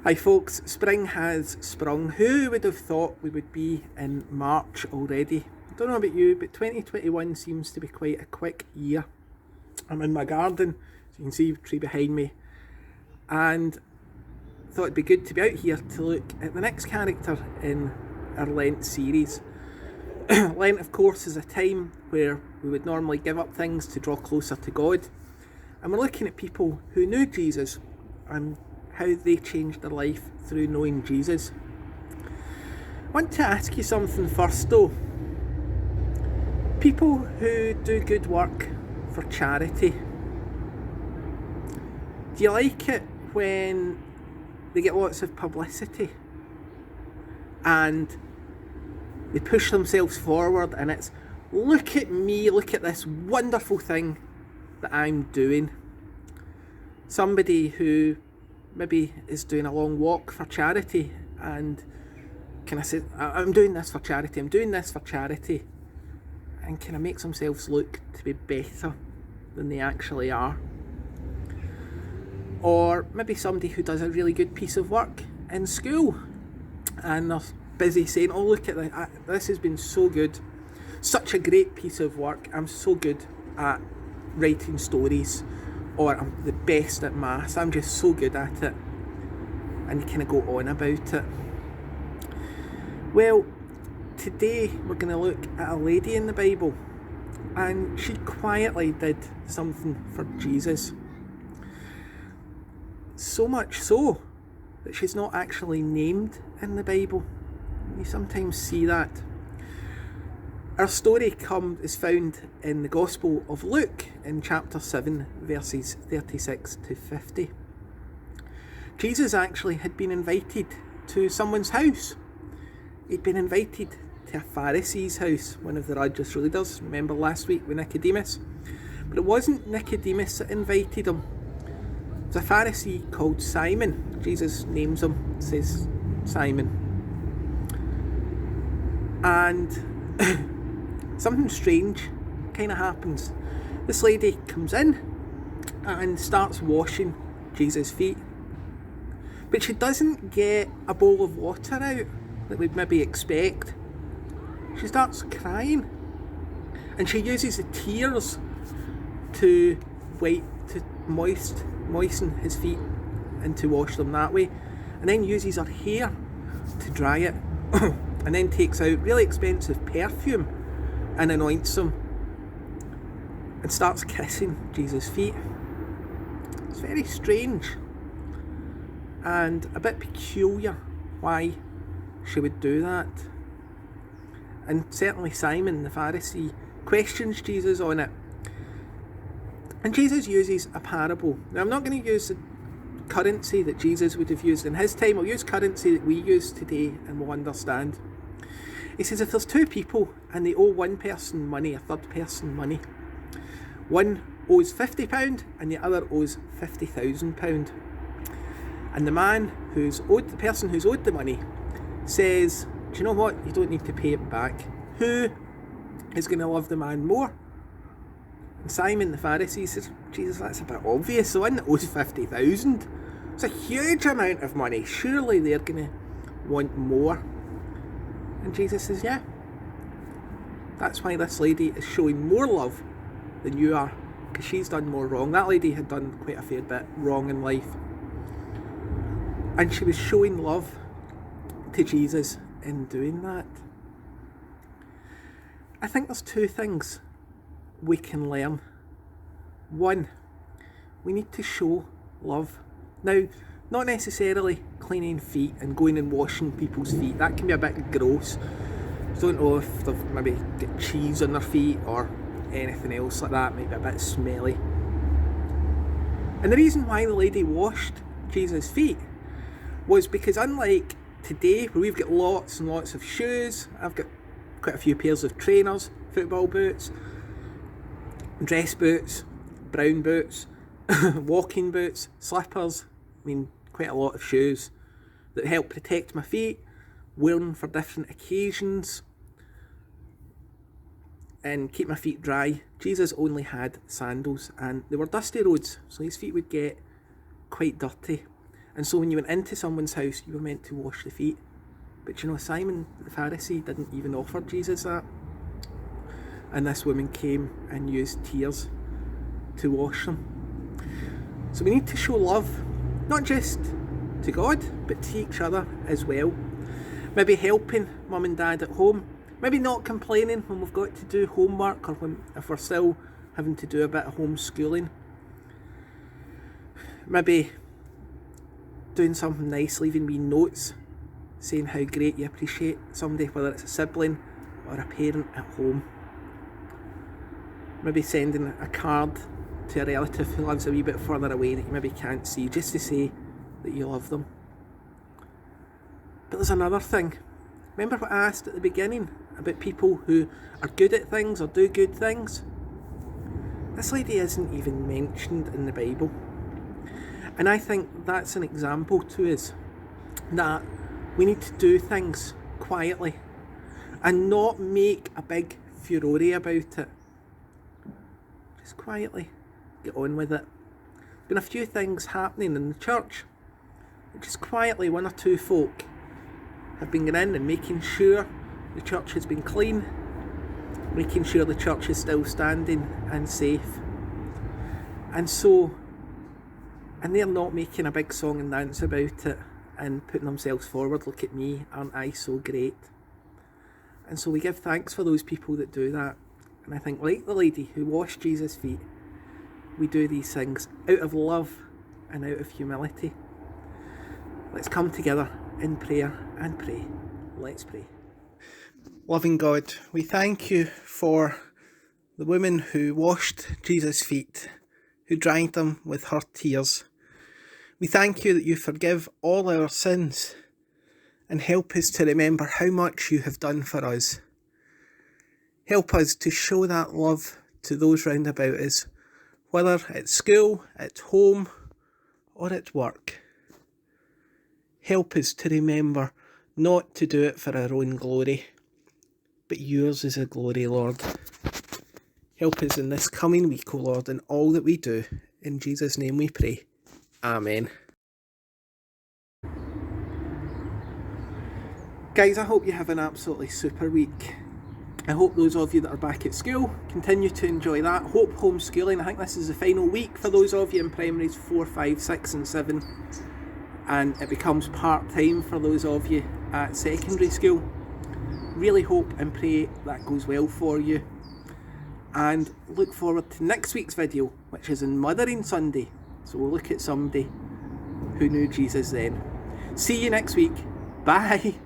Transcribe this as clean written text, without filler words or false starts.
Hi folks, spring has sprung. Who would have thought we would be in March already? I don't know about you, but 2021 seems to be quite a quick year. I'm in my garden, so you can see the tree behind me, and thought it'd be good to be out here to look at the next character in our Lent series. Lent, of course, is a time where we would normally give up things to draw closer to God, and we're looking at people who knew Jesus and how they changed their life through knowing Jesus. I want to ask you something first though. People who do good work for charity, do you like it when they get lots of publicity and they push themselves forward and it's, look at me, look at this wonderful thing that I'm doing? Somebody who maybe is doing a long walk for charity and kind of says, I'm doing this for charity, and kind of makes themselves look to be better than they actually are. Or maybe somebody who does a really good piece of work in school and they're busy saying, oh look at this has been so good, such a great piece of work, I'm so good at writing stories, or I'm the best at maths, I'm just so good at it, and you kind of go on about it. Well, today we're going to look at a lady in the Bible, and she quietly did something for Jesus. So much so that she's not actually named in the Bible. You sometimes see that. Our story is found in the Gospel of Luke in chapter 7, verses 36 to 50. Jesus actually had been invited to someone's house. He'd been invited to a Pharisee's house, one of the religious leaders. Remember last week with Nicodemus? But it wasn't Nicodemus that invited him. It was a Pharisee called Simon. Jesus names him, says Simon. And something strange kind of happens. This lady comes in and starts washing Jesus' feet. But she doesn't get a bowl of water out that we'd maybe expect. She starts crying. And she uses the tears to moisten his feet and to wash them that way. And then uses her hair to dry it. And then takes out really expensive perfume and anoints him and starts kissing Jesus' feet. It's very strange and a bit peculiar why she would do that. And certainly Simon the Pharisee questions Jesus on it. And Jesus uses a parable. Now I'm not going to use the currency that Jesus would have used in his time. I'll use currency that we use today and we'll understand. He says if there's two people and they owe one person money, a third person money, one owes £50 and the other owes £50,000. And the person who's owed the money says, do you know what, you don't need to pay it back. Who is going to love the man more? And Simon the Pharisee says, Jesus, that's a bit obvious. The one that owes 50,000, it's a huge amount of money, surely they're going to want more. And Jesus says, yeah, that's why this lady is showing more love than you are, because she's done more wrong. That lady had done quite a fair bit wrong in life, and she was showing love to Jesus in doing that. I think there's two things we can learn. One, we need to show love. Now, not necessarily cleaning feet and going and washing people's feet. That can be a bit gross. I don't know if they've maybe got cheese on their feet or anything else like that, maybe a bit smelly. And the reason why the lady washed Jesus' feet was because, unlike today where we've got lots and lots of shoes, I've got quite a few pairs of trainers, football boots, dress boots, brown boots, walking boots, slippers, quite a lot of shoes that help protect my feet, worn for different occasions and keep my feet dry. Jesus only had sandals and they were dusty roads, so his feet would get quite dirty. And so when you went into someone's house, you were meant to wash the feet. But Simon the Pharisee didn't even offer Jesus that. And this woman came and used tears to wash them. So we need to show love, not just to God, but to each other as well. Maybe helping mum and dad at home. Maybe not complaining when we've got to do homework, or if we're still having to do a bit of homeschooling. Maybe doing something nice, leaving me notes, saying how great you appreciate somebody, whether it's a sibling or a parent at home. Maybe sending a card to a relative who lives a wee bit further away that you maybe can't see, just to say that you love them. But there's another thing. Remember what I asked at the beginning about people who are good at things or do good things? This lady isn't even mentioned in the Bible. And I think that's an example to us that we need to do things quietly and not make a big furore about it. Just quietly get on with it. There's been a few things happening in the church. Just quietly, one or two folk have been going in and making sure the church has been clean, making sure the church is still standing and safe. And they're not making a big song and dance about it and putting themselves forward, look at me, aren't I so great? And so we give thanks for those people that do that. And I think, like the lady who washed Jesus' feet, we do these things out of love and out of humility. Let's come together in prayer and pray. Let's pray. Loving God, we thank you for the woman who washed Jesus' feet, who dried them with her tears. We thank you that you forgive all our sins and help us to remember how much you have done for us. Help us to show that love to those round about us, whether at school, at home, or at work. Help us to remember not to do it for our own glory, but yours is a glory, Lord. Help us in this coming week, O Lord, in all that we do. In Jesus' name we pray. Amen. Guys, I hope you have an absolutely super week. I hope those of you that are back at school continue to enjoy that. Hope homeschooling, I think this is the final week for those of you in primaries 4, 5, 6 and 7. And it becomes part-time for those of you at secondary school. Really hope and pray that goes well for you. And look forward to next week's video, which is on Mothering Sunday. So we'll look at somebody who knew Jesus then. See you next week. Bye.